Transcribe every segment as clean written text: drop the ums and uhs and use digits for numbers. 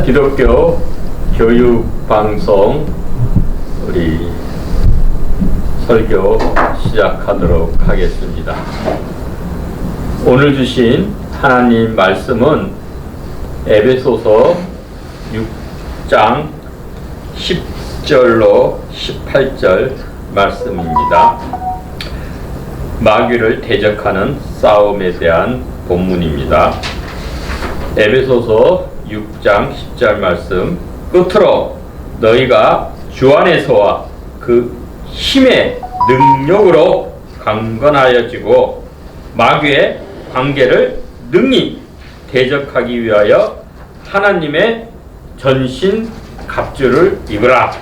기독교 교육방송 우리 설교 시작하도록 하겠습니다. 오늘 주신 하나님 말씀은 에베소서 6장 10절로 18절 말씀입니다. 마귀를 대적하는 싸움에 대한 본문입니다. 에베소서 6장 10절 말씀, 끝으로 너희가 주 안에서와 그 힘의 능력으로 강건하여지고 마귀의 관계를 능히 대적하기 위하여 하나님의 전신 갑주를 입으라.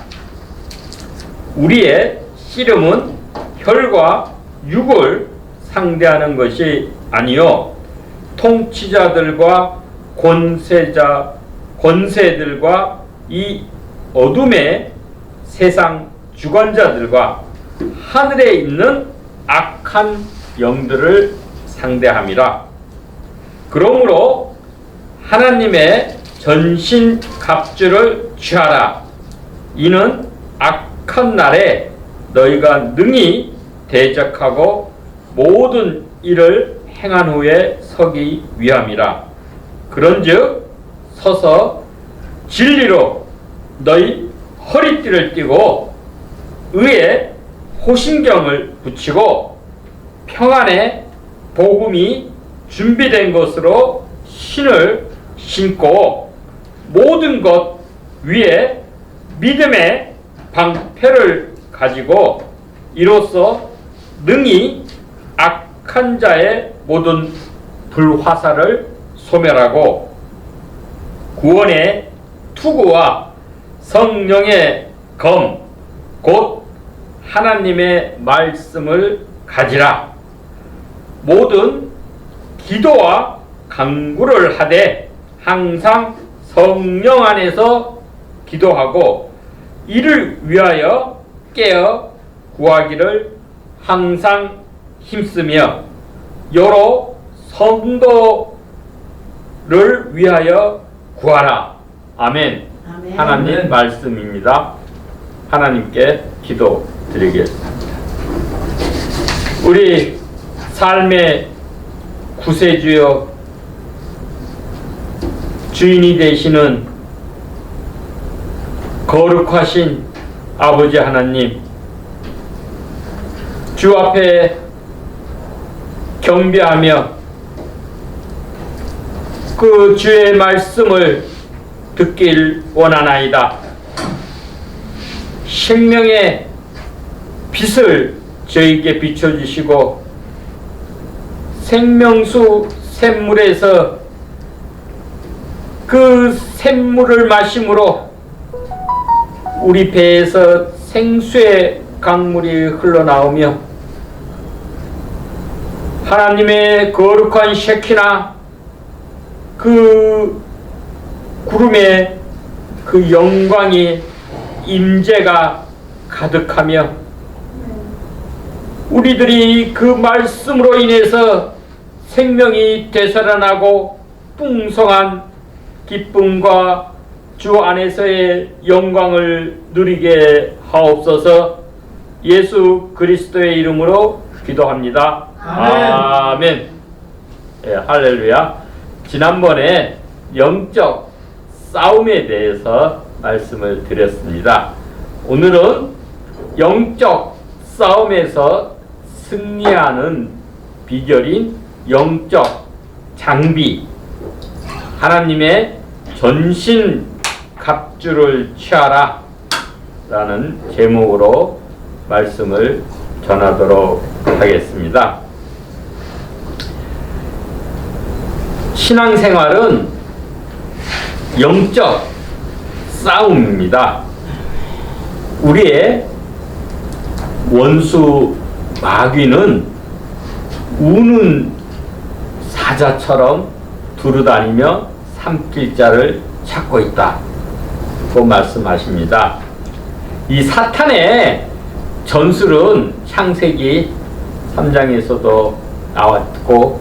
우리의 씨름은 혈과 육을 상대하는 것이 아니요 통치자들과 권세들과 이 어둠의 세상 주관자들과 하늘에 있는 악한 영들을 상대함이라. 그러므로 하나님의 전신 갑주를 취하라. 이는 악한 날에 너희가 능히 대적하고 모든 일을 행한 후에 서기 위함이라. 그런즉 서서 진리로 너희 허리띠를 띠고 의에 호신경을 붙이고 평안의 복음이 준비된 것으로 신을 신고 모든 것 위에 믿음의 방패를 가지고 이로써 능히 악한 자의 모든 불화살을 소멸하고 구원의 투구와 성령의 검 곧 하나님의 말씀을 가지라. 모든 기도와 간구를 하되 항상 성령 안에서 기도하고 이를 위하여 깨어 구하기를 항상 힘쓰며 여러 성도를 위하여 구하라. 아멘. 아멘. 하나님 말씀입니다. 하나님께 기도드리겠습니다. 우리 삶의 구세주여 주인이 되시는 거룩하신 아버지 하나님, 주 앞에 경배하며 그 주의 말씀을 듣길 원하나이다. 생명의 빛을 저에게 비춰주시고 생명수 샘물에서 그 샘물을 마심으로 우리 배에서 생수의 강물이 흘러나오며 하나님의 거룩한 셰키나 그 구름의 그 영광이 임재가 가득하며 우리들이 그 말씀으로 인해서 생명이 되살아나고 풍성한 기쁨과 주 안에서의 영광을 누리게 하옵소서. 예수 그리스도의 이름으로 기도합니다. 아멘. 예, 할렐루야. 지난번에 영적 싸움에 대해서 말씀을 드렸습니다. 오늘은 영적 싸움에서 승리하는 비결인 영적 장비, 하나님의 전신 갑주를 취하라 라는 제목으로 말씀을 전하도록 하겠습니다. 신앙생활은 영적 싸움입니다. 우리의 원수 마귀는 우는 사자처럼 두루다니며 삼킬 자를 찾고 있다고 말씀하십니다. 이 사탄의 전술은 창세기 3장에서도 나왔고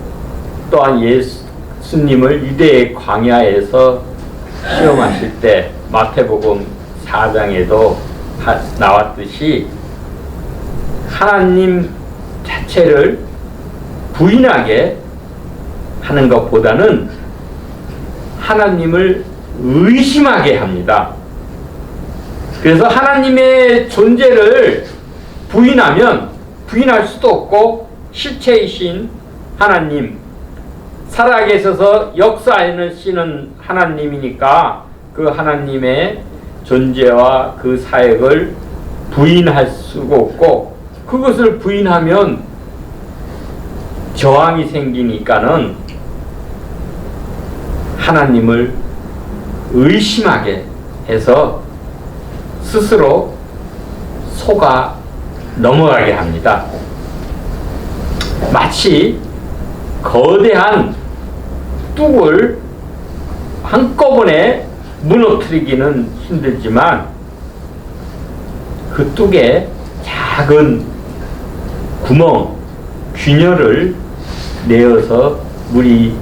또한 예수님을 유대의 광야에서 시험하실 때 마태복음 4장에도 나왔듯이 하나님 자체를 부인하게 하는 것보다는 하나님을 의심하게 합니다. 그래서 하나님의 존재를 부인할 수도 없고, 실체이신 하나님, 살아계셔서 역사하시는 하나님이니까 그 하나님의 존재와 그 사역을 부인할 수가 없고, 그것을 부인하면 저항이 생기니까는 하나님을 의심하게 해서 스스로 속아 넘어가게 합니다. 마치 거대한 뚝을 한꺼번에 무너뜨리기는 힘들지만 그 뚝에 작은 구멍, 균열을 내어서 물이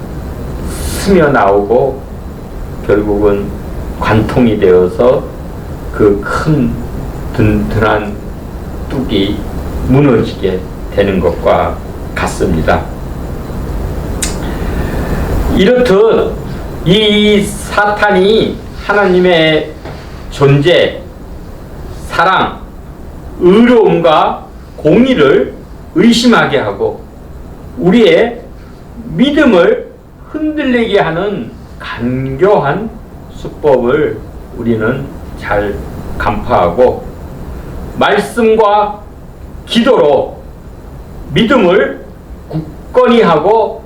스며 나오고 결국은 관통이 되어서 그 큰 든든한 뚝이 무너지게 되는 것과 같습니다. 이렇듯 이 사탄이 하나님의 존재, 사랑, 의로움과 공의를 의심하게 하고 우리의 믿음을 흔들리게 하는 간교한 수법을 우리는 잘 간파하고 말씀과 기도로 믿음을 굳건히 하고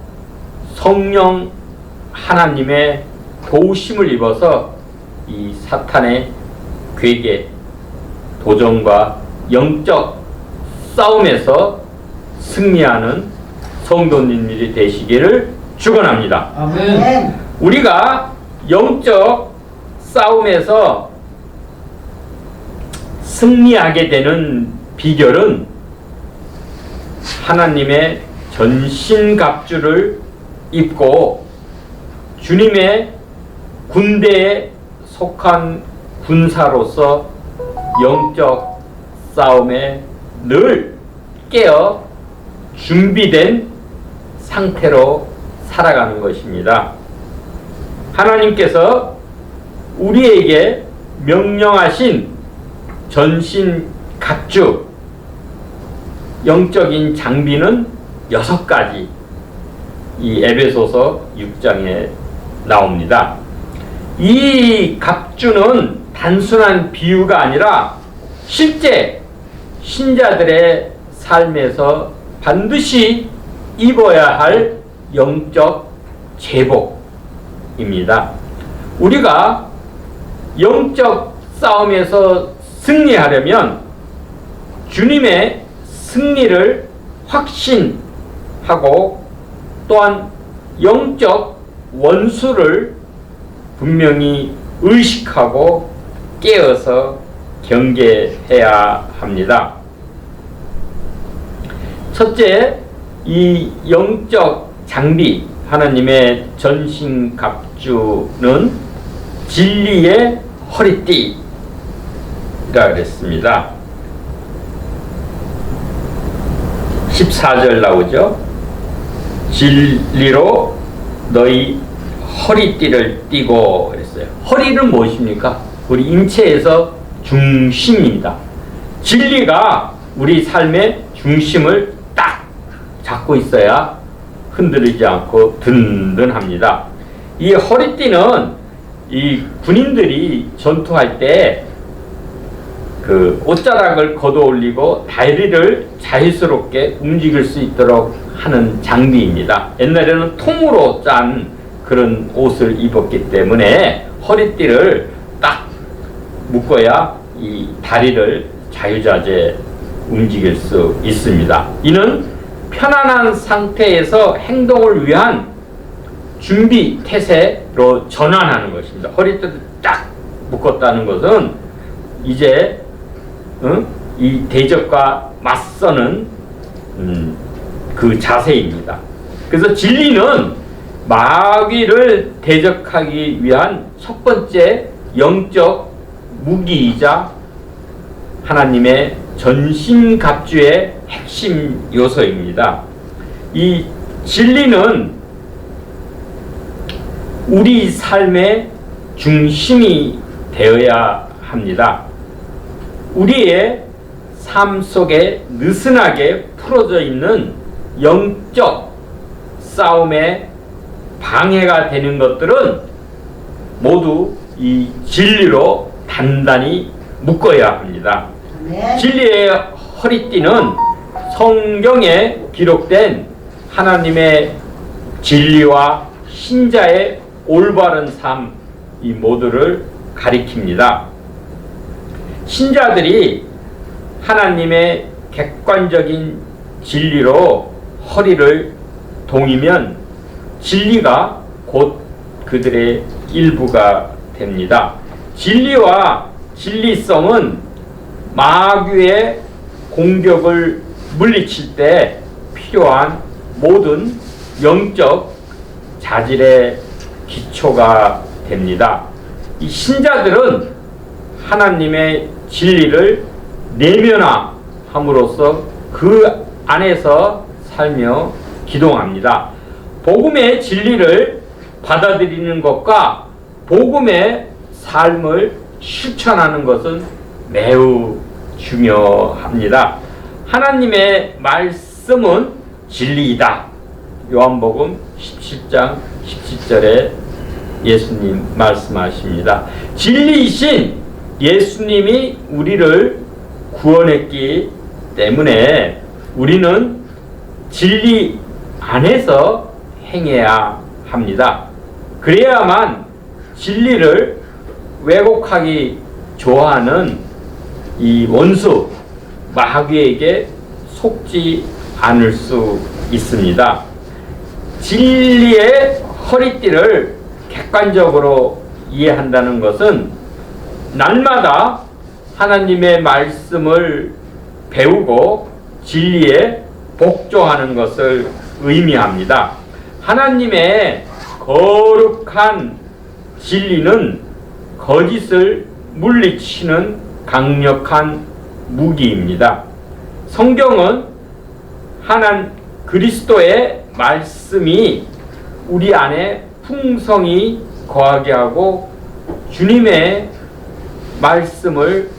성령 하나님의 도우심을 입어서 이 사탄의 괴계, 도전과 영적 싸움에서 승리하는 성도님들이 되시기를 축원합니다. 아멘. 우리가 영적 싸움에서 승리하게 되는 비결은 하나님의 전신갑주를 입고 주님의 군대에 속한 군사로서 영적 싸움에 늘 깨어 준비된 상태로 살아가는 것입니다. 하나님께서 우리에게 명령하신 전신 갑주, 영적인 장비는 6가지 이 에베소서 6장에 나옵니다. 이 갑주는 단순한 비유가 아니라 실제 신자들의 삶에서 반드시 입어야 할 영적 제복입니다. 우리가 영적 싸움에서 승리하려면 주님의 승리를 확신하고 또한 영적 원수를 분명히 의식하고 깨어서 경계해야 합니다. 첫째, 이 영적 장비, 하나님의 전신갑주는 진리의 허리띠라 그랬습니다. 14절 나오죠. 진리로 너희 허리띠를 띠고 그랬어요. 허리는 무엇입니까? 우리 인체에서 중심입니다. 진리가 우리 삶의 중심을 딱 잡고 있어야 흔들리지 않고 든든합니다. 이 허리띠는 이 군인들이 전투할 때 그 옷자락을 걷어 올리고 다리를 자유스럽게 움직일 수 있도록 하는 장비입니다. 옛날에는 통으로 짠 그런 옷을 입었기 때문에 허리띠를 딱 묶어야 이 다리를 자유자재 움직일 수 있습니다. 이는 편안한 상태에서 행동을 위한 준비 태세로 전환하는 것입니다. 허리띠를 딱 묶었다는 것은 이제 이 대적과 맞서는 그 자세입니다. 그래서 진리는 마귀를 대적하기 위한 첫 번째 영적 무기이자 하나님의 전신갑주의 핵심 요소입니다. 이 진리는 우리 삶의 중심이 되어야 합니다. 우리의 삶 속에 느슨하게 풀어져 있는 영적 싸움에 방해가 되는 것들은 모두 이 진리로 단단히 묶어야 합니다. 진리의 허리띠는 성경에 기록된 하나님의 진리와 신자의 올바른 삶, 이 모두를 가리킵니다. 신자들이 하나님의 객관적인 진리로 허리를 동이면 진리가 곧 그들의 일부가 됩니다. 진리와 진리성은 마귀의 공격을 물리칠 때 필요한 모든 영적 자질의 기초가 됩니다. 이 신자들은 하나님의 진리를 내면화함으로써 그 안에서 살며 기동합니다. 복음의 진리를 받아들이는 것과 복음의 삶을 실천하는 것은 매우 중요합니다. 하나님의 말씀은 진리이다. 요한복음 17장 17절에 예수님 말씀하십니다. 진리이신 예수님이 우리를 구원했기 때문에 우리는 진리 안에서 행해야 합니다. 그래야만 진리를 왜곡하기 좋아하는 이 원수 마귀에게 속지 않을 수 있습니다. 진리의 허리띠를 객관적으로 이해한다는 것은 날마다 하나님의 말씀을 배우고 진리에 복종하는 것을 의미합니다. 하나님의 거룩한 진리는 거짓을 물리치는 강력한 무기입니다. 성경은 그리스도의 말씀이 우리 안에 풍성히 거하게 하고 주님의 말씀을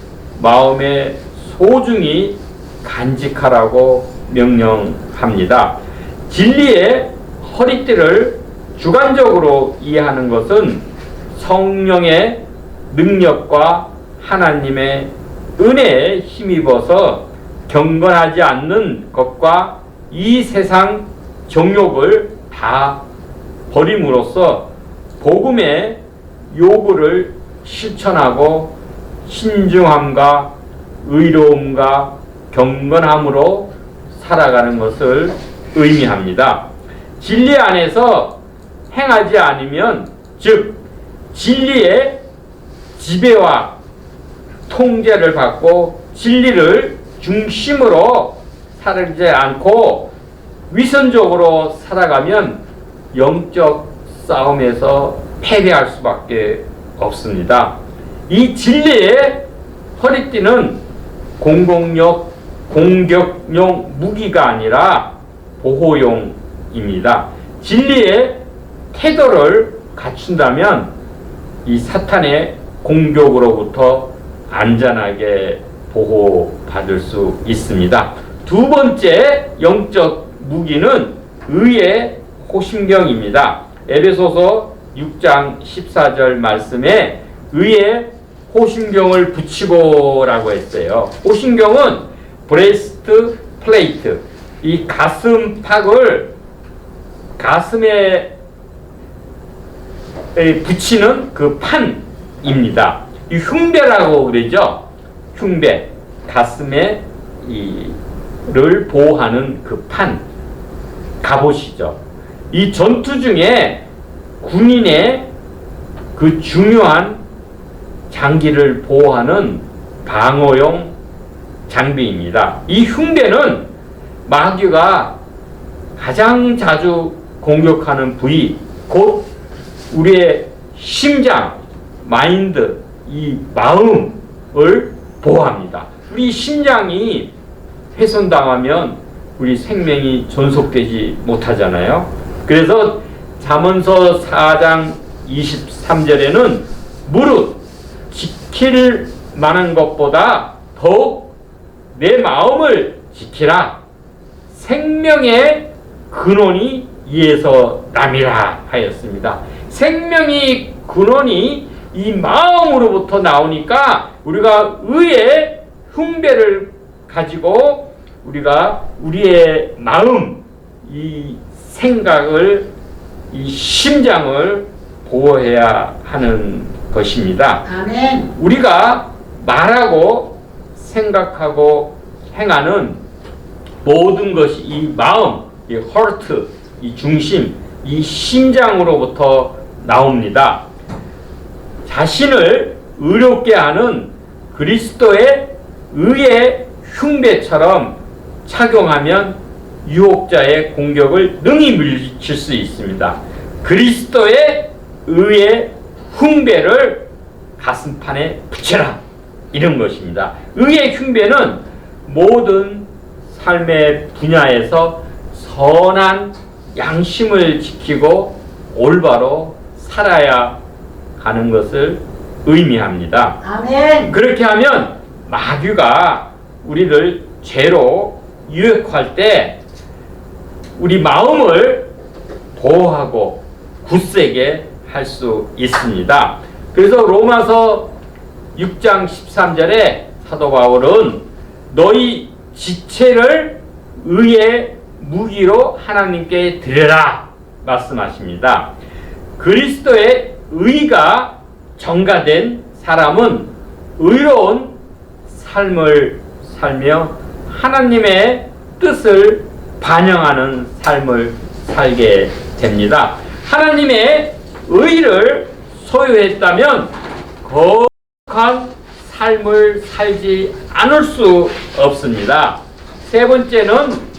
마음에 소중히 간직하라고 명령합니다. 진리의 허리띠를 주관적으로 이해하는 것은 성령의 능력과 하나님의 은혜에 힘입어서 경건하지 않는 것과 이 세상 정욕을 다 버림으로써 복음의 요구를 실천하고 신중함과 의로움과 경건함으로 살아가는 것을 의미합니다. 진리 안에서 행하지 않으면, 즉 진리의 지배와 통제를 받고 진리를 중심으로 살지 않고 위선적으로 살아가면 영적 싸움에서 패배할 수밖에 없습니다. 이 진리의 허리띠는 공격용 무기가 아니라 보호용입니다. 진리의 태도를 갖춘다면 이 사탄의 공격으로부터 안전하게 보호받을 수 있습니다. 두 번째 영적 무기는 의의 호심경입니다. 에베소서 6장 14절 말씀에 의의 호심경을 붙이고라고 했어요. 호심경은 브레스트 플레이트, 이 가슴팍을 가슴에 붙이는 그 판입니다. 이 흉배라고 그러죠. 흉배, 가슴에 를 보호하는 그 판, 갑옷이죠. 이 전투 중에 군인의 그 중요한 장기를 보호하는 방어용 장비입니다. 이 흉배는 마귀가 가장 자주 공격하는 부위, 곧 우리의 심장, 마인드, 이 마음을 보호합니다. 우리 심장이 훼손당하면 우리 생명이 존속되지 못하잖아요. 그래서 잠언서 4장 23절에는 무릇 지킬 만한 것보다 더욱 내 마음을 지키라. 생명의 근원이 이에서 남이라 하였습니다. 생명의 근원이 이 마음으로부터 나오니까 우리가 의의 흉배를 가지고 우리가 우리의 마음, 이 생각을, 이 심장을 보호해야 하는 것입니다. 아멘. 우리가 말하고 생각하고 행하는 모든 것이 이 마음, 이 heart, 이 중심, 이 심장으로부터 나옵니다. 자신을 의롭게 하는 그리스도의 의의 흉배처럼 착용하면 유혹자의 공격을 능히 물리칠 수 있습니다. 그리스도의 의의 흉배를 가슴판에 붙여라, 이런 것입니다. 의의 흉배는 모든 삶의 분야에서 선한 양심을 지키고 올바로 살아야 하는 것을 의미합니다. 아멘. 그렇게 하면 마귀가 우리를 죄로 유혹할 때 우리 마음을 보호하고 굳세게 할 수 있습니다. 그래서 로마서 6장 13절에 사도 바울은 너희 지체를 의의 무기로 하나님께 드려라 말씀하십니다. 그리스도의 의가 전가된 사람은 의로운 삶을 살며 하나님의 뜻을 반영하는 삶을 살게 됩니다. 하나님의 의를 소유했다면 거룩한 삶을 살지 않을 수 없습니다. 세 번째는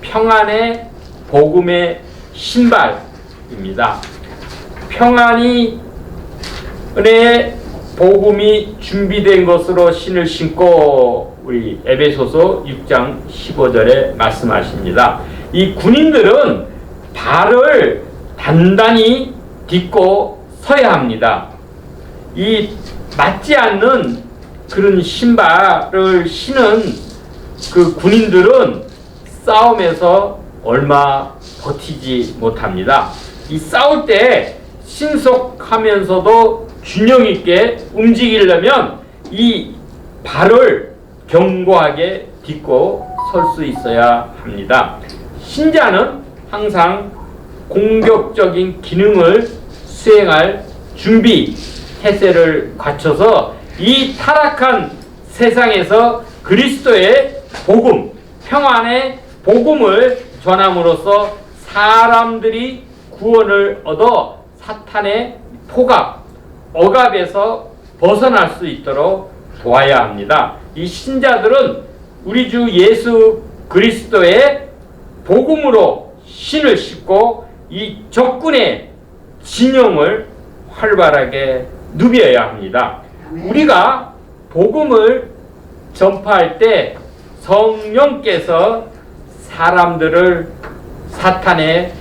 평안의 복음의 신발입니다. 평안이 은혜의 복음이 준비된 것으로 신을 신고 우리 에베소서 6장 15절에 말씀하십니다. 이 군인들은 발을 단단히 딛고 서야 합니다. 이 맞지 않는 그런 신발을 신은 그 군인들은 싸움에서 얼마 버티지 못합니다. 이 싸울 때 신속하면서도 균형 있게 움직이려면 이 발을 견고하게 딛고 설 수 있어야 합니다. 신자는 항상 공격적인 기능을 수행할 준비 태세를 갖춰서 이 타락한 세상에서 그리스도의 복음, 평안의 복음을 전함으로써 사람들이 구원을 얻어 사탄의 포갑, 억압에서 벗어날 수 있도록 도와야 합니다. 이 신자들은 우리 주 예수 그리스도의 복음으로 신을 싣고 이 적군의 진영을 활발하게 누벼야 합니다. 우리가 복음을 전파할 때 성령께서 사람들을 사탄의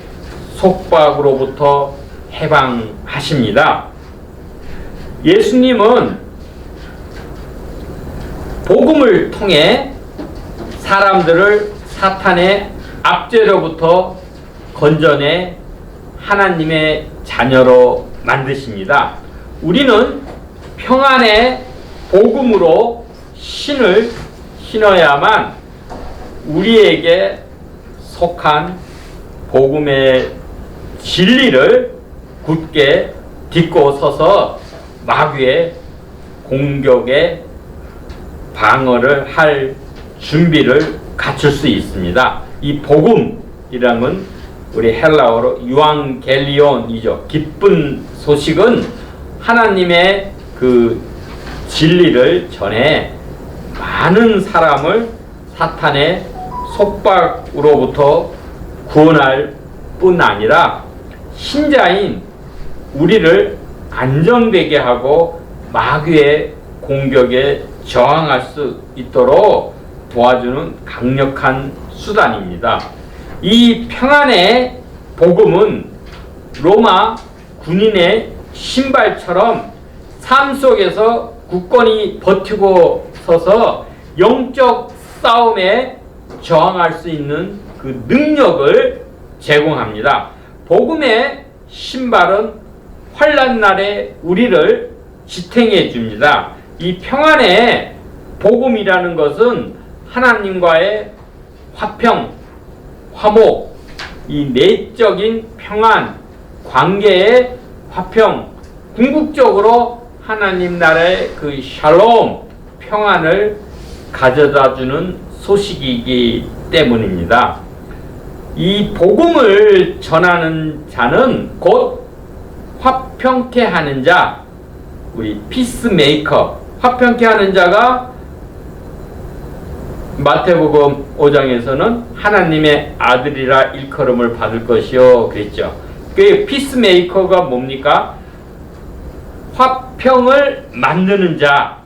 속박으로부터 해방하십니다. 예수님은 복음을 통해 사람들을 사탄의 압제로부터 건져내 하나님의 자녀로 만드십니다. 우리는 평안의 복음으로 신을 신어야만 우리에게 속한 복음의 진리를 굳게 딛고 서서 마귀의 공격에 방어를 할 준비를 갖출 수 있습니다. 이 복음이란 건 우리 헬라어로 유앙겔리온이죠. 기쁜 소식은 하나님의 그 진리를 전해 많은 사람을 사탄의 속박으로부터 구원할 뿐 아니라 신자인 우리를 안정되게 하고 마귀의 공격에 저항할 수 있도록 도와주는 강력한 수단입니다. 이 평안의 복음은 로마 군인의 신발처럼 삶 속에서 굳건히 버티고 서서 영적 싸움에 저항할 수 있는 그 능력을 제공합니다. 복음의 신발은 환난 날에 우리를 지탱해 줍니다. 이 평안의 복음이라는 것은 하나님과의 화평, 화목, 이 내적인 평안, 관계의 화평, 궁극적으로 하나님 나라의 그 샬롬, 평안을 가져다 주는 소식이기 때문입니다. 이 복음을 전하는 자는 곧 화평케 하는 자, 우리 피스메이커, 화평케 하는 자가 마태복음 5장에서는 하나님의 아들이라 일컬음을 받을 것이요 그랬죠. 그 피스메이커가 뭡니까? 화평을 만드는 자,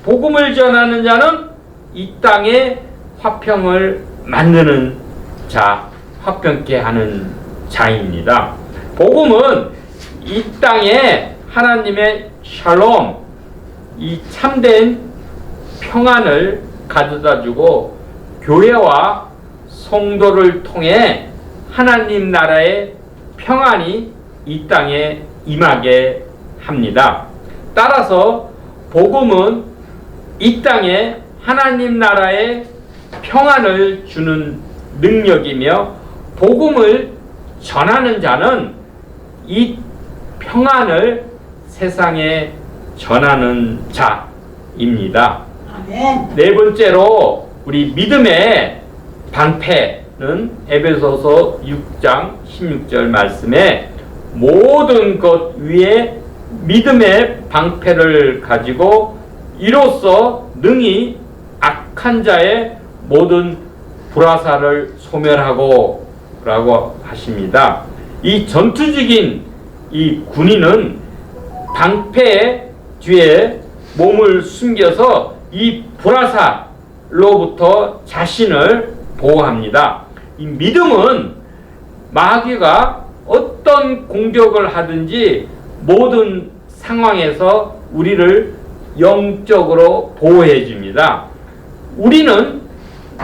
복음을 전하는 자는 이 땅에 화평을 만드는 자, 화평케 하는 자입니다. 복음은 이 땅에 하나님의 샬롬, 이 참된 평안을 가져다주고 교회와 성도를 통해 하나님 나라의 평안이 이 땅에 임하게 합니다. 따라서 복음은 이 땅에 하나님 나라의 평안을 주는 능력이며 복음을 전하는 자는 이 평안을 세상에 전하는 자입니다. 아멘. 네 번째로 우리 믿음의 방패는 에베소서 6장 16절 말씀에 모든 것 위에 믿음의 방패를 가지고 이로써 능히 악한 자의 모든 불화살을 소멸하고 라고 하십니다. 이 전투적인 이 군인은 방패 뒤에 몸을 숨겨서 이 불화살로부터 자신을 보호합니다. 이 믿음은 마귀가 어떤 공격을 하든지 모든 상황에서 우리를 영적으로 보호해 줍니다. 우리는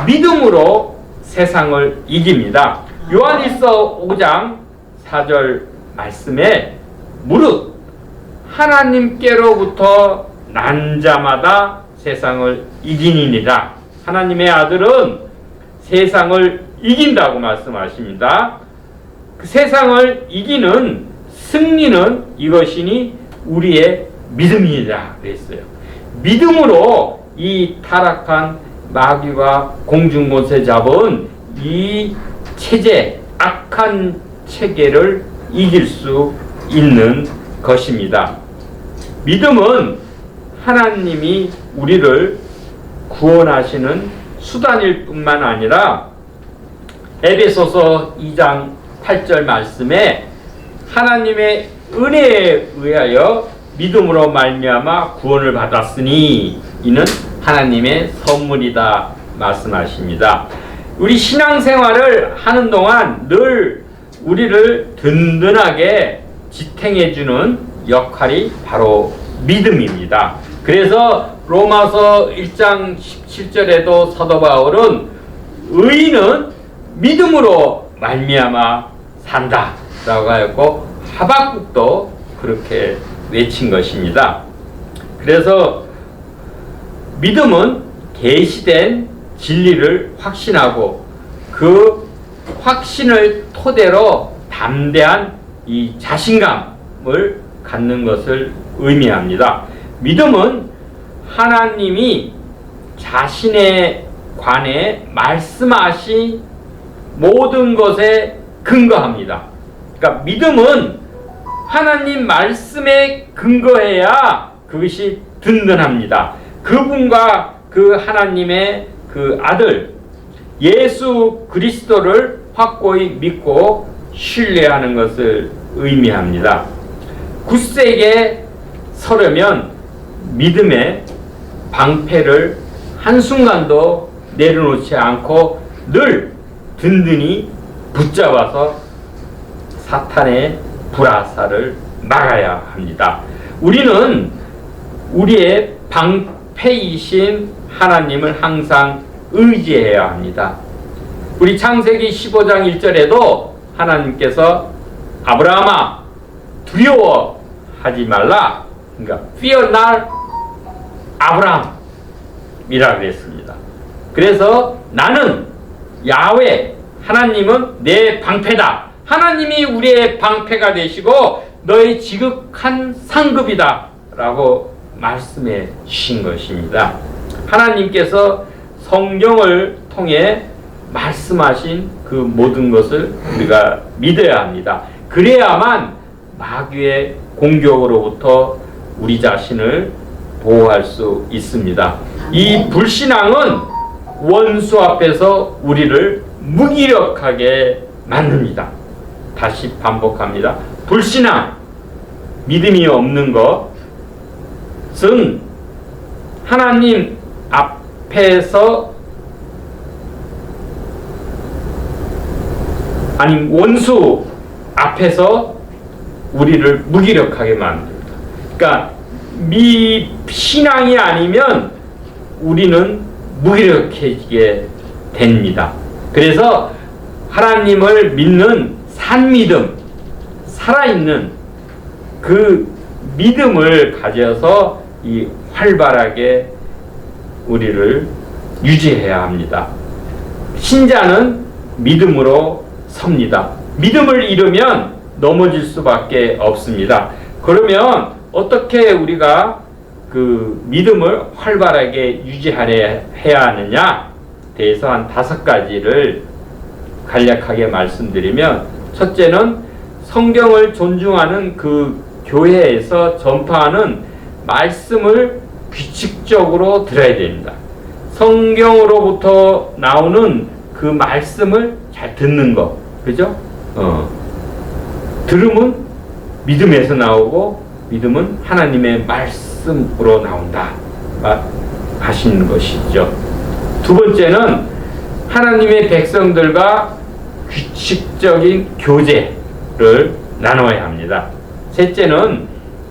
믿음으로 세상을 이깁니다. 요한일서 5장 4절 말씀에 무릇 하나님께로부터 난 자마다 세상을 이기니라. 하나님의 아들은 세상을 이긴다고 말씀하십니다. 그 세상을 이기는 승리는 이것이니 우리의 믿음이라 그랬어요. 믿음으로 이 타락한 마귀와 공중못에 잡은 이 체제, 악한 체계를 이길 수 있는 것입니다. 믿음은 하나님이 우리를 구원하시는 수단일 뿐만 아니라 에베소서 2장 8절 말씀에 하나님의 은혜에 의하여 믿음으로 말미암아 구원을 받았으니 이는 하나님의 선물이다 말씀하십니다. 우리 신앙생활을 하는 동안 늘 우리를 든든하게 지탱해주는 역할이 바로 믿음입니다. 그래서 로마서 1장 17절에도 사도 바울은 의인은 믿음으로 말미암아 산다 라고 하였고 하박국도 그렇게 외친 것입니다. 그래서 믿음은 계시된 진리를 확신하고 그 확신을 토대로 담대한 이 자신감을 갖는 것을 의미합니다. 믿음은 하나님이 자신에 관해 말씀하신 모든 것에 근거합니다. 그러니까 믿음은 하나님 말씀에 근거해야 그것이 든든합니다. 그분과 그 하나님의 그 아들 예수 그리스도를 확고히 믿고 신뢰하는 것을 의미합니다. 굳세게 서려면 믿음의 방패를 한순간도 내려놓지 않고 늘 든든히 붙잡아서 사탄의 불화살을 막아야 합니다. 우리는 우리의 방패이신 하나님을 항상 의지해야 합니다. 우리 창세기 15장 1절에도 하나님께서 아브라함아 두려워하지 말라, 그러니까 fear not 아브라함이라고 했습니다. 그래서 나는 야훼, 하나님은 내 방패다. 하나님이 우리의 방패가 되시고 너의 지극한 상급이다 라고 말씀해 주신 것입니다. 하나님께서 성경을 통해 말씀하신 그 모든 것을 우리가 믿어야 합니다. 그래야만 마귀의 공격으로부터 우리 자신을 보호할 수 있습니다. 이 불신앙은 원수 앞에서 우리를 무기력하게 만듭니다. 다시 반복합니다. 불신앙, 믿음이 없는 것은 하나님 앞에서 아니 원수 앞에서 우리를 무기력하게 만듭니다. 그러니까 신앙이 아니면 우리는 무기력해지게 됩니다. 그래서 하나님을 믿는 산믿음, 살아있는 그 믿음을 가져서 이 활발하게 우리를 유지해야 합니다. 신자는 믿음으로 섭니다. 믿음을 잃으면 넘어질 수밖에 없습니다. 그러면 어떻게 우리가 그 믿음을 활발하게 유지해야 하느냐 대해서 한 5가지를 간략하게 말씀드리면, 첫째는 성경을 존중하는 그 교회에서 전파하는 말씀을 규칙적으로 들어야 됩니다. 성경으로부터 나오는 그 말씀을 잘 듣는 거, 그죠? 들음은 믿음에서 나오고 믿음은 하나님의 말씀으로 나온다 하시는 것이죠. 두 번째는 하나님의 백성들과 규칙적인 교제를 나눠야 합니다. 셋째는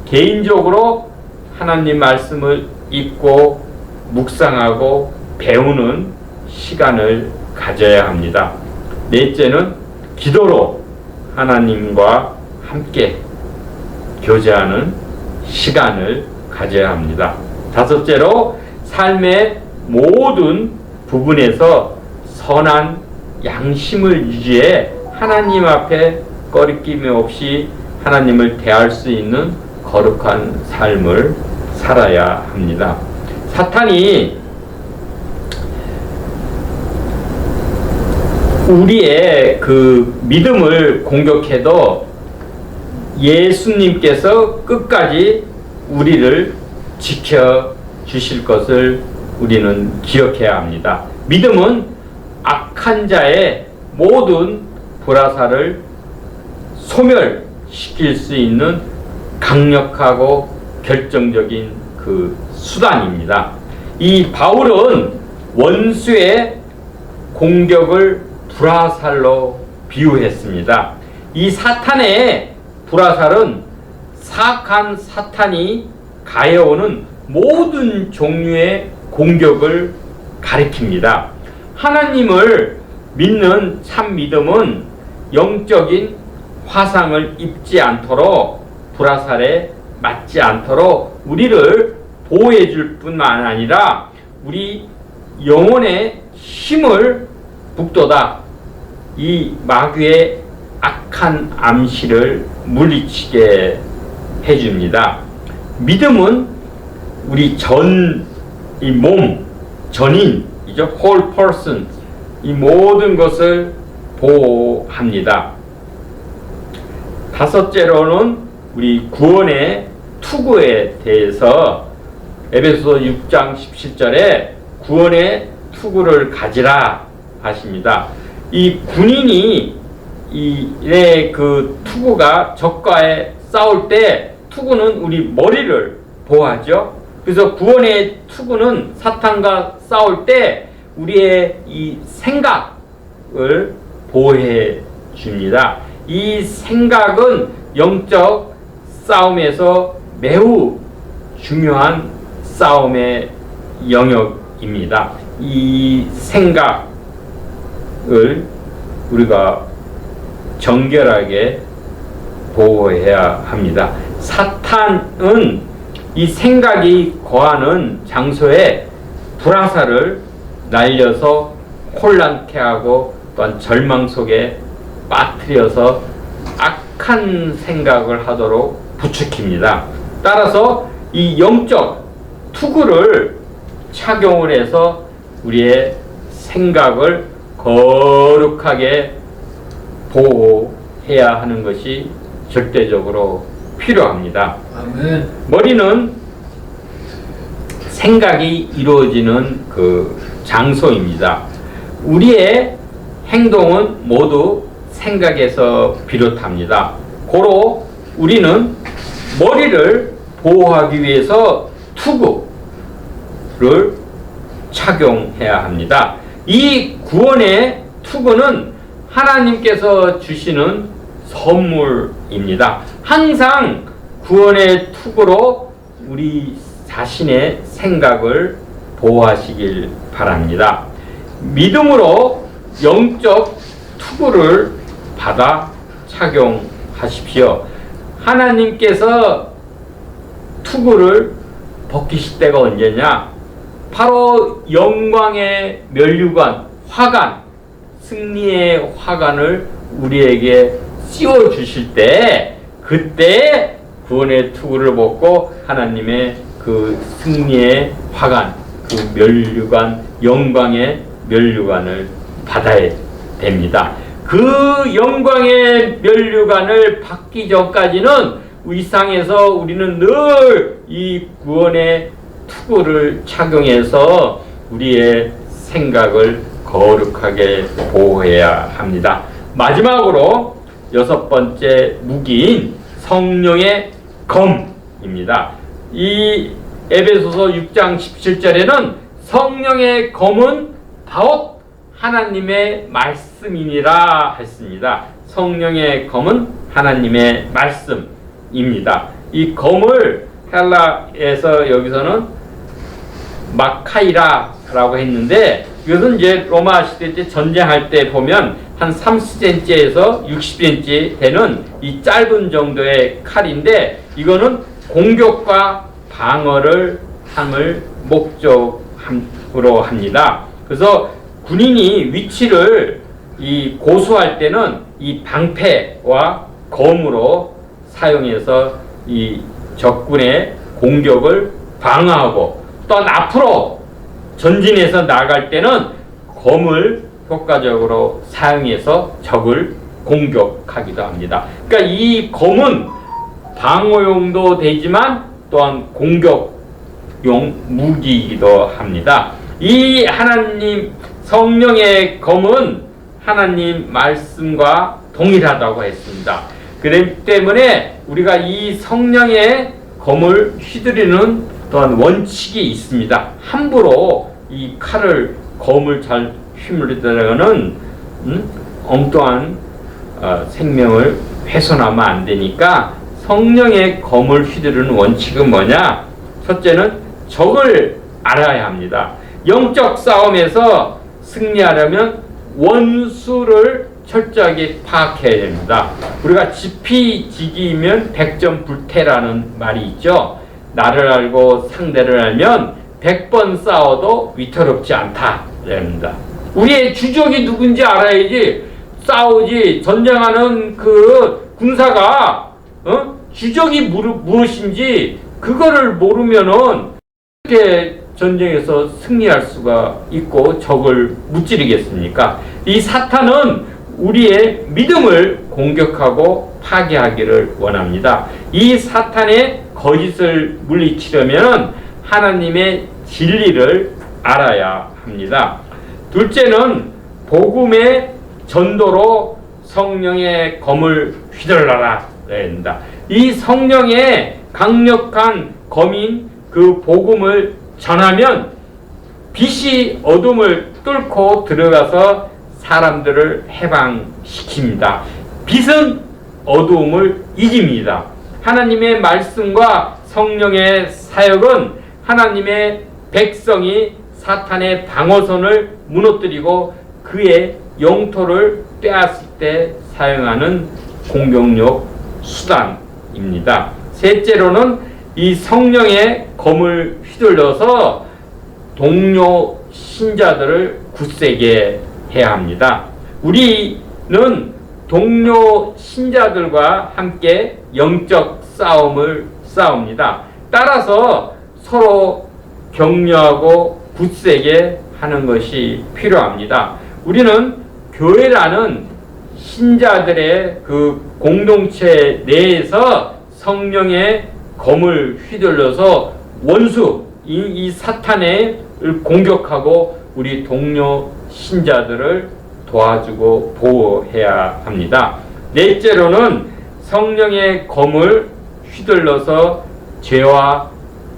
개인적으로 하나님 말씀을 읽고 묵상하고 배우는 시간을 가져야 합니다. 넷째는 기도로 하나님과 함께 교제하는 시간을 가져야 합니다. 다섯째로 삶의 모든 부분에서 선한 양심을 유지해 하나님 앞에 거리낌 없이 하나님을 대할 수 있는 거룩한 삶을 살아야 합니다. 사탄이 우리의 그 믿음을 공격해도 예수님께서 끝까지 우리를 지켜 주실 것을 우리는 기억해야 합니다. 믿음은 악한 자의 모든 불화살을 소멸시킬 수 있는 강력하고 결정적인 그 수단입니다. 이 바울은 원수의 공격을 불화살로 비유했습니다. 이 사탄의 불화살은 사악한 사탄이 가해오는 모든 종류의 공격을 가리킵니다. 하나님을 믿는 참 믿음은 영적인 화상을 입지 않도록, 불화살에 맞지 않도록 우리를 보호해 줄 뿐만 아니라 우리 영혼의 힘을 북돋아 이 마귀의 악한 암시를 물리치게 해줍니다. 믿음은 우리 이 몸, 전인이죠. whole person, 이 모든 것을 보호합니다. 다섯째로는 우리 구원의 투구에 대해서 에베소서 6장 17절에 구원의 투구를 가지라 하십니다. 이 군인이 이의 그 투구가 적과에 싸울 때 투구는 우리 머리를 보호하죠. 그래서 구원의 투구는 사탄과 싸울 때 우리의 이 생각을 보호해 줍니다. 이 생각은 영적 싸움에서 매우 중요한 싸움의 영역입니다. 이 생각을 우리가 정결하게 보호해야 합니다. 사탄은 이 생각이 거하는 장소에 불화살을 날려서 혼란케 하고 또한 절망 속에 빠뜨려서 악한 생각을 하도록 부추깁니다. 따라서 이 영적 투구를 착용을 해서 우리의 생각을 거룩하게 보호해야 하는 것이 절대적으로 필요합니다. 아멘. 머리는 생각이 이루어지는 그 장소입니다. 우리의 행동은 모두 생각에서 비롯합니다. 고로 우리는 머리를 보호하기 위해서 투구를 착용해야 합니다. 이 구원의 투구는 하나님께서 주시는 선물입니다. 항상 구원의 투구로 우리 자신의 생각을 보호하시길 바랍니다. 믿음으로 영적 투구를 받아 착용하십시오. 하나님께서 투구를 벗기실 때가 언제냐? 바로 영광의 면류관, 화관, 승리의 화관을 우리에게 씌워 주실 때, 그때 구원의 투구를 벗고 하나님의 그 승리의 화관, 그 면류관, 영광의 면류관을 받아야 됩니다. 그 영광의 면류관을 받기 전까지는 이 상에서 우리는 늘 이 구원의 투구를 착용해서 우리의 생각을 거룩하게 보호해야 합니다. 마지막으로 6번째 무기인 성령의 검입니다. 이 에베소서 6장 17절에는 성령의 검은 바옷 하나님의 말씀이니라 했습니다. 성령의 검은 하나님의 말씀입니다. 이 검을 헬라에서 여기서는 마카이라라고 했는데, 이것은 이제 로마 시대 때 전쟁할 때 보면 한 30cm에서 60cm 되는 이 짧은 정도의 칼인데, 이거는 공격과 방어를 함을 목적으로 합니다. 그래서 군인이 위치를 이 고수할 때는 이 방패와 검으로 사용해서 이 적군의 공격을 방어하고, 또한 앞으로 전진해서 나갈 때는 검을 효과적으로 사용해서 적을 공격하기도 합니다. 그러니까 이 검은 방어용도 되지만 또한 공격용 무기이기도 합니다. 이 하나님 성령의 검은 하나님 말씀과 동일하다고 했습니다. 그렇기 때문에 우리가 이 성령의 검을 휘두르는 또한 원칙이 있습니다. 함부로 이 칼을 검을 잘 휘두르다가는 엉뚱한 생명을 훼손하면 안 되니까 성령의 검을 휘두르는 원칙은 뭐냐? 첫째는 적을 알아야 합니다. 영적 싸움에서 승리하려면 원수를 철저하게 파악해야 됩니다. 우리가 지피지기이면 백전불태라는 말이 있죠. 나를 알고 상대를 알면 100번 싸워도 위태롭지 않다. 합니다. 우리의 주적이 누군지 알아야지 싸우지. 전쟁하는 그 군사가 주적이 무엇인지 그거를 모르면은 어떻게 전쟁에서 승리할 수가 있고 적을 무찌르겠습니까? 이 사탄은 우리의 믿음을 공격하고 파괴하기를 원합니다. 이 사탄의 거짓을 물리치려면 하나님의 진리를 알아야 합니다. 둘째는 복음의 전도로 성령의 검을 휘둘러라 된다. 이 성령의 강력한 검인 그 복음을 전하면 빛이 어둠을 뚫고 들어가서 사람들을 해방시킵니다. 빛은 어두움을 이깁니다. 하나님의 말씀과 성령의 사역은 하나님의 백성이 사탄의 방어선을 무너뜨리고 그의 영토를 빼앗을 때 사용하는 공격력 수단입니다. 셋째로는 이 성령의 검을 휘둘러서 동료 신자들을 굳세게 해야 합니다. 우리는 동료 신자들과 함께 영적 싸움을 싸웁니다. 따라서 서로 격려하고 굳세게 하는 것이 필요합니다. 우리는 교회라는 신자들의 그 공동체 내에서 성령의 검을 휘둘러서 원수, 이 사탄을 공격하고 우리 동료 신자들을 도와주고 보호해야 합니다. 넷째로는 성령의 검을 휘둘러서 죄와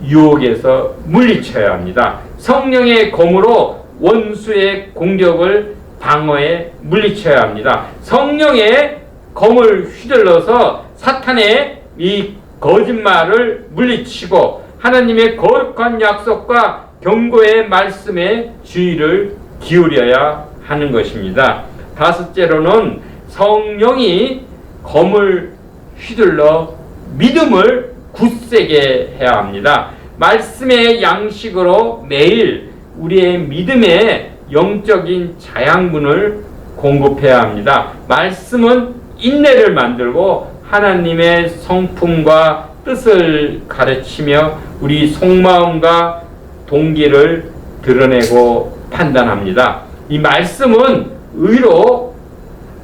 유혹에서 물리쳐야 합니다. 성령의 검으로 원수의 공격을 방어해 물리쳐야 합니다. 성령의 검을 휘둘러서 사탄의 이 거짓말을 물리치고 하나님의 거룩한 약속과 경고의 말씀에 주의를 기울여야 하는 것입니다. 다섯째로는 성령이 검을 휘둘러 믿음을 굳세게 해야 합니다. 말씀의 양식으로 매일 우리의 믿음의 영적인 자양분을 공급해야 합니다. 말씀은 인내를 만들고 하나님의 성품과 뜻을 가르치며 우리 속마음과 동기를 드러내고 판단합니다. 이 말씀은 의로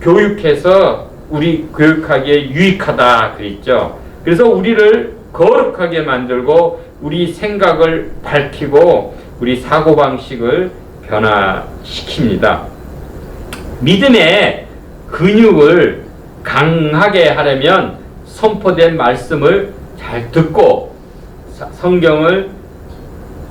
교육해서 우리 교육하기에 유익하다 그랬죠. 그래서 우리를 거룩하게 만들고 우리 생각을 밝히고 우리 사고방식을 변화시킵니다. 믿음의 근육을 강하게 하려면 선포된 말씀을 잘 듣고 성경을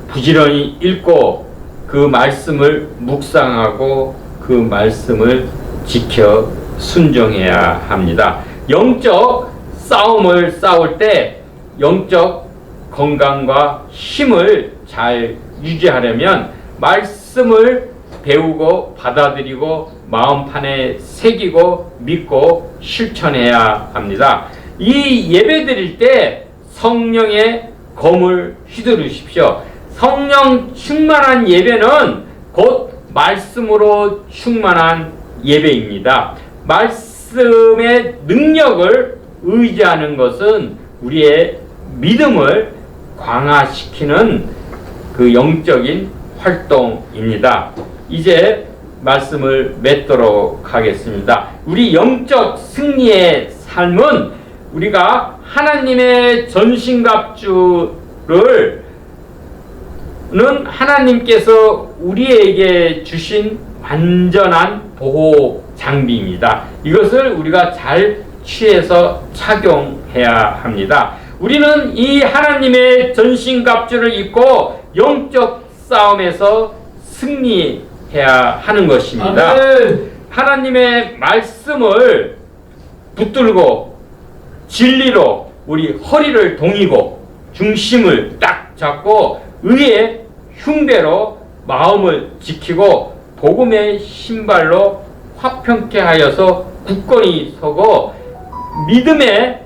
부지런히 읽고 그 말씀을 묵상하고 그 말씀을 지켜 순종해야 합니다. 영적 싸움을 싸울 때 영적 건강과 힘을 잘 유지하려면 말씀을 배우고 받아들이고 마음판에 새기고 믿고 실천해야 합니다. 이 예배 드릴 때 성령의 검을 휘두르십시오. 성령 충만한 예배는 곧 말씀으로 충만한 예배입니다. 말씀의 능력을 의지하는 것은 우리의 믿음을 강화시키는 그 영적인 활동입니다. 이제 말씀을 맺도록 하겠습니다. 우리 영적 승리의 삶은 우리가 하나님의 전신갑주를 하나님께서 우리에게 주신 완전한 보호 장비입니다. 이것을 우리가 잘 취해서 착용해야 합니다. 우리는 이 하나님의 전신갑주를 입고 영적 싸움에서 승리해야 하는 것입니다. 아멘. 하나님의 말씀을 붙들고 진리로 우리 허리를 동이고 중심을 딱 잡고 의의 흉배로 마음을 지키고 복음의 신발로 화평케 하여서 굳건히 서고 믿음의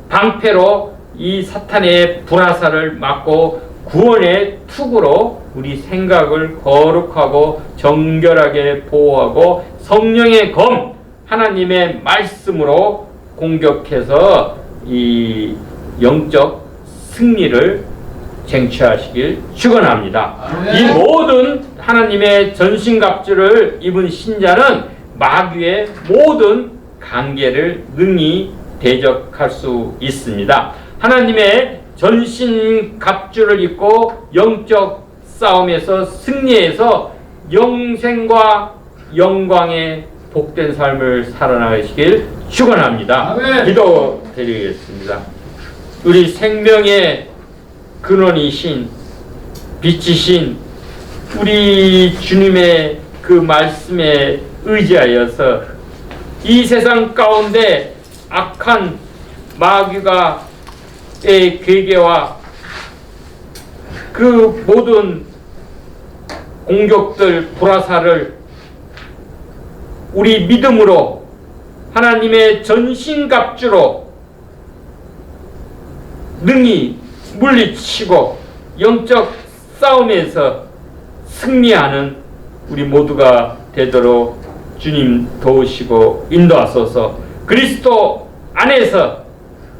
방패로 이 사탄의 불화살을 막고 구원의 투구로 우리 생각을 거룩하고 정결하게 보호하고 성령의 검 하나님의 말씀으로 공격해서 이 영적 승리를 쟁취하시길 축원합니다. 이 모든 하나님의 전신갑주를 입은 신자는 마귀의 모든 관계를 능히 대적할 수 있습니다. 하나님의 전신갑주를 입고 영적 싸움에서 승리해서 영생과 영광에 복된 삶을 살아나가시길 축원합니다. 아멘. 기도드리겠습니다. 우리 생명의 근원이신 빛이신 우리 주님의 그 말씀에 의지하여서 이 세상 가운데 악한 마귀가의 괴계와 그 모든 공격들 불화살을 우리 믿음으로 하나님의 전신갑주로 능히 물리치고 영적 싸움에서 승리하는 우리 모두가 되도록 주님 도우시고 인도하소서. 그리스도 안에서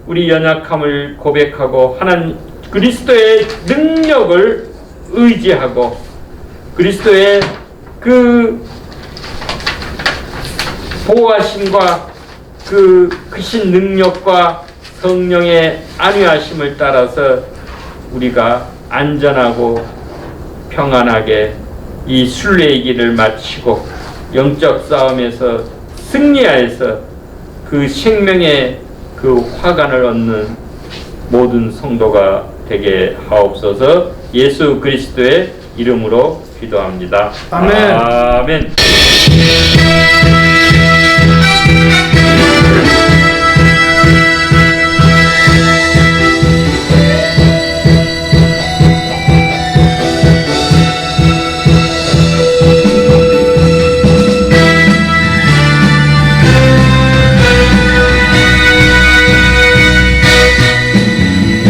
우리 연약함을 고백하고 하나님 그리스도의 능력을 의지하고 그리스도의 그 보호하심과 그 크신 능력과 성령의 안위하심을 따라서 우리가 안전하고 평안하게 이 순례의 길을 마치고 영적 싸움에서 승리하여서 그 생명의 그 화관을 얻는 모든 성도가 되게 하옵소서. 예수 그리스도의 이름으로 기도합니다. 아멘. 아멘.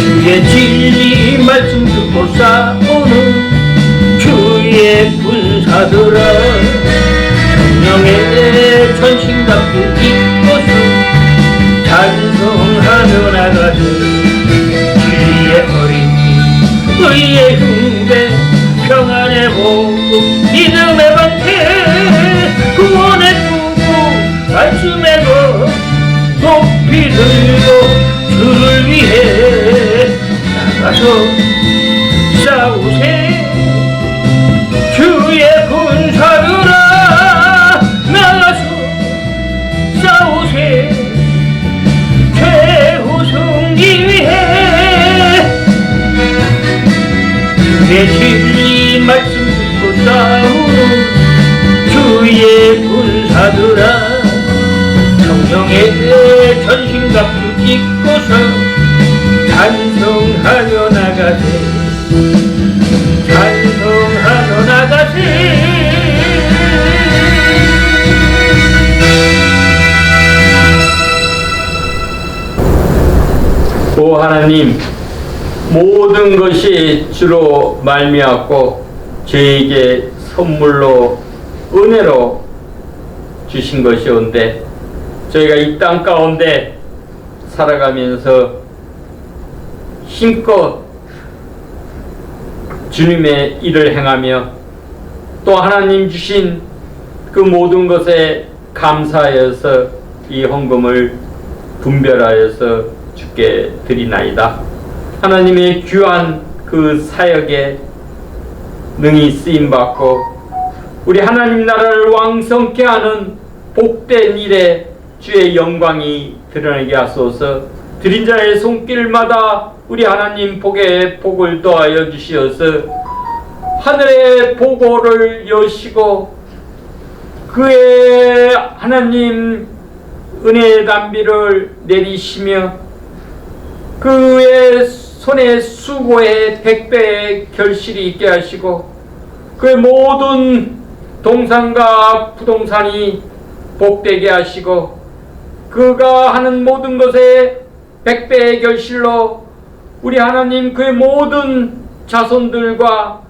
주의 진리 말씀 듣고 싸우는 주의 군사들아 성령의 전신갑주 입고서 찬송하며 나가는 주의 어린이 의의 흉배 평안의 복음 믿음의 방패 구원의 투구 말씀의 것 높이 들고 주를 위해 나가서 싸우세 주의 군사들아 나가서 싸우세 최후 승리 위해 주의 진리 말씀 듣고 싸우는 주의 군사들아 성령의 전신갑주 입고서 찬송하며 나가세 찬송하며 나가세. 오 하나님, 모든 것이 주로 말미암고 저에게 선물로 은혜로 주신 것이온데 저희가 이 땅 가운데 살아가면서 힘껏 주님의 일을 행하며 또 하나님 주신 그 모든 것에 감사하여서 이 헌금을 분별하여서 주께 드리나이다. 하나님의 귀한 그 사역에 능히 쓰임받고 우리 하나님 나라를 왕성케 하는 복된 일에 주의 영광이 드러나게 하소서. 드린 자의 손길마다 우리 하나님 복에 복을 더하여 주시어서 하늘의 보고를 여시고 그의 하나님 은혜의 단비를 내리시며 그의 손에 수고의 100배의 결실이 있게 하시고 그의 모든 동산과 부동산이 복되게 하시고 그가 하는 모든 것에 100배의 결실로 우리 하나님 그의 모든 자손들과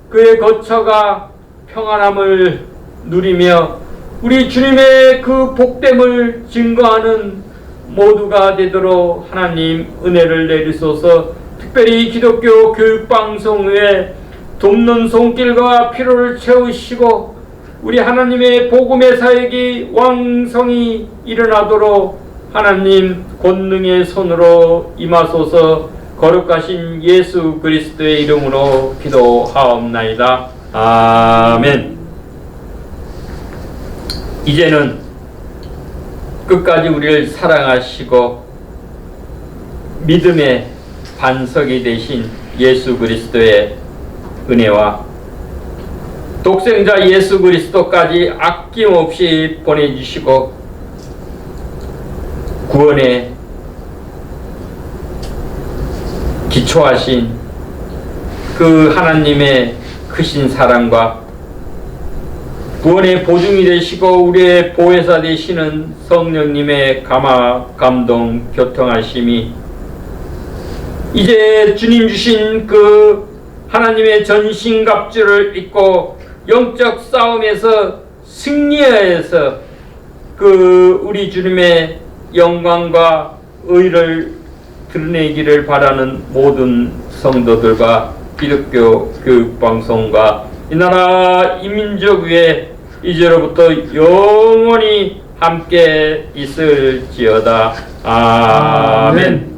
그의 거처가 평안함을 누리며 우리 주님의 그 복됨을 증거하는 모두가 되도록 하나님 은혜를 내리소서. 특별히 기독교 교육방송에 돕는 손길과 피로를 채우시고 우리 하나님의 복음의 사역이 왕성히 일어나도록 하나님 권능의 손으로 임하소서. 거룩하신 예수 그리스도의 이름으로 기도하옵나이다. 아멘. 이제는 끝까지 우리를 사랑하시고 믿음의 반석이 되신 예수 그리스도의 은혜와 독생자 예수 그리스도까지 아낌없이 보내주시고 구원에 기초하신 그 하나님의 크신 사랑과 구원의 보증이 되시고 우리의 보혜사 되시는 성령님의 감화, 감동, 교통하심이 이제 주님 주신 그 하나님의 전신갑주를 입고 영적 싸움에서 승리하여서 그 우리 주님의 영광과 의를 드러내기를 바라는 모든 성도들과 기독교 교육방송과 이 나라 이민족 위에 이제로부터 영원히 함께 있을지어다. 아멘.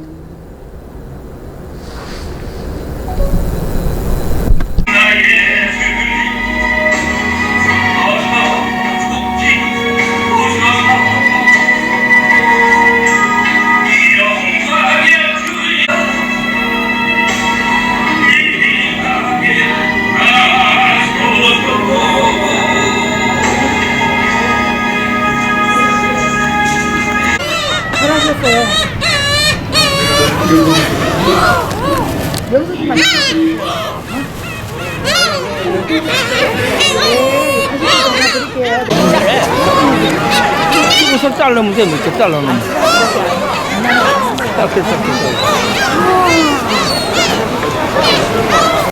우선 자르면 돼, 뭐, 자르면. 딱 됐어.